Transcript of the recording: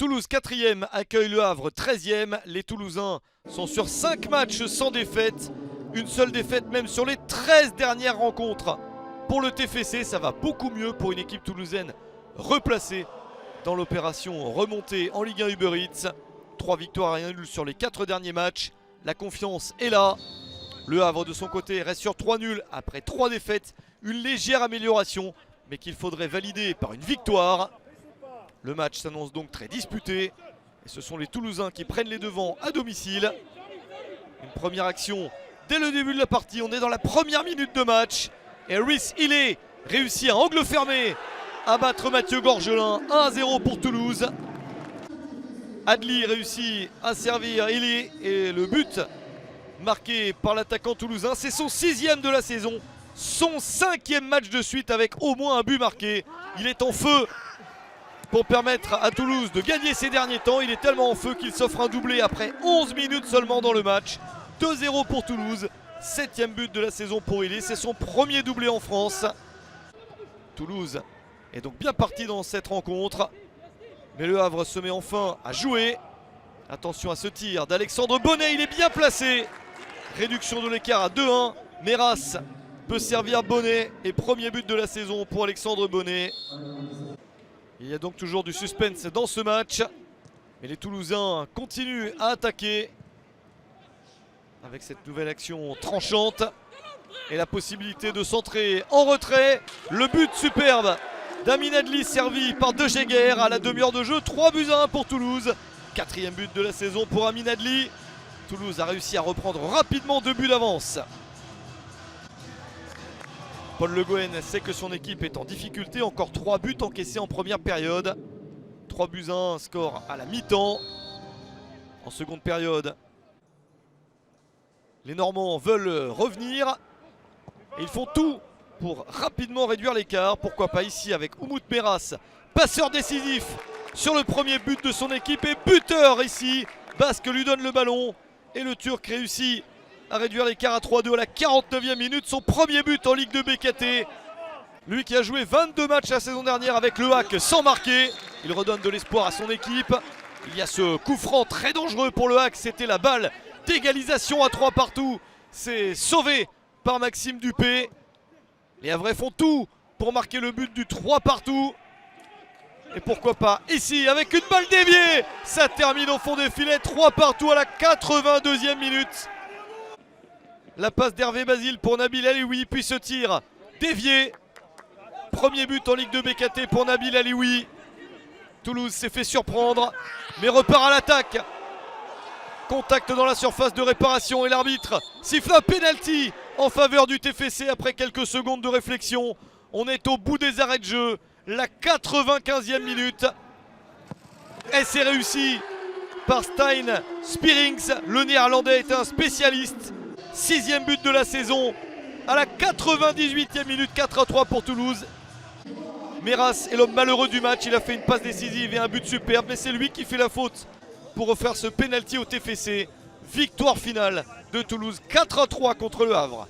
Toulouse 4e accueille Le Havre 13e. Les Toulousains sont sur 5 matchs sans défaite. Une seule défaite même sur les 13 dernières rencontres. Pour le TFC, ça va beaucoup mieux pour une équipe toulousaine replacée dans l'opération remontée en Ligue 1 Uber Eats. 3 victoires et 1 nul sur les 4 derniers matchs. La confiance est là. Le Havre de son côté reste sur 3 nuls après 3 défaites. Une légère amélioration, mais qu'il faudrait valider par une victoire. Le match s'annonce donc très disputé. Et ce sont les Toulousains qui prennent les devants à domicile. Une première action dès le début de la partie. On est dans la première minute de match. Et Rhys Ilé réussit à angle fermé à battre Mathieu Gorgelin. 1-0 pour Toulouse. Adli réussit à servir Ilé. Et le but marqué par l'attaquant toulousain, c'est son 6e de la saison. Son 5e match de suite avec au moins un but marqué. Il est en feu pour permettre à Toulouse de gagner ces derniers temps. Il est tellement en feu qu'il s'offre un doublé après 11 minutes seulement dans le match. 2-0 pour Toulouse. 7e but de la saison pour Ilé. C'est son premier doublé en France. Toulouse est donc bien parti dans cette rencontre. Mais Le Havre se met enfin à jouer. Attention à ce tir d'Alexandre Bonnet. Il est bien placé. Réduction de l'écart à 2-1. Meras peut servir Bonnet. Et premier but de la saison pour Alexandre Bonnet. Il y a donc toujours du suspense dans ce match. Mais les Toulousains continuent à attaquer. Avec cette nouvelle action tranchante. Et la possibilité de centrer en retrait. Le but superbe d'Amin Adli servi par De Jaeger à la demi-heure de jeu. 3-1 pour Toulouse. 4e but de la saison pour Amin Adli. Toulouse a réussi à reprendre rapidement 2 buts d'avance. Paul Le Guen sait que son équipe est en difficulté. Encore 3 buts encaissés en première période. 3-1, score à la mi-temps. En seconde période, les Normands veulent revenir. Et ils font tout pour rapidement réduire l'écart. Pourquoi pas ici avec Umut Meras, passeur décisif sur le premier but de son équipe et buteur ici. Basque lui donne le ballon et le Turc réussit à réduire l'écart à 3-2 à la 49e minute. Son premier but en Ligue 2 BKT. Lui qui a joué 22 matchs la saison dernière avec Le Hack sans marquer. Il redonne de l'espoir à son équipe. Il y a ce coup franc très dangereux pour Le Hack. C'était la balle d'égalisation à 3 partout. C'est sauvé par Maxime Dupé. Les Havrais font tout pour marquer le but du 3 partout. Et pourquoi pas ici avec une balle déviée. Ça termine au fond des filets. 3 partout à la 82e minute. La passe d'Hervé Basile pour Nabil Alioui. Puis ce tir dévié. Premier but en Ligue 2 BKT pour Nabil Alioui. Toulouse s'est fait surprendre. Mais repart à l'attaque. Contact dans la surface de réparation. Et l'arbitre siffle un penalty en faveur du TFC après quelques secondes de réflexion. On est au bout des arrêts de jeu. La 95e minute. Et c'est réussi par Stein Spierings. Le néerlandais est un spécialiste. 6e but de la saison. À la 98e minute, 4-3 pour Toulouse. Meras est l'homme malheureux du match. Il a fait une passe décisive et un but superbe. Mais c'est lui qui fait la faute pour refaire ce penalty au TFC. Victoire finale de Toulouse. 4-3 contre Le Havre.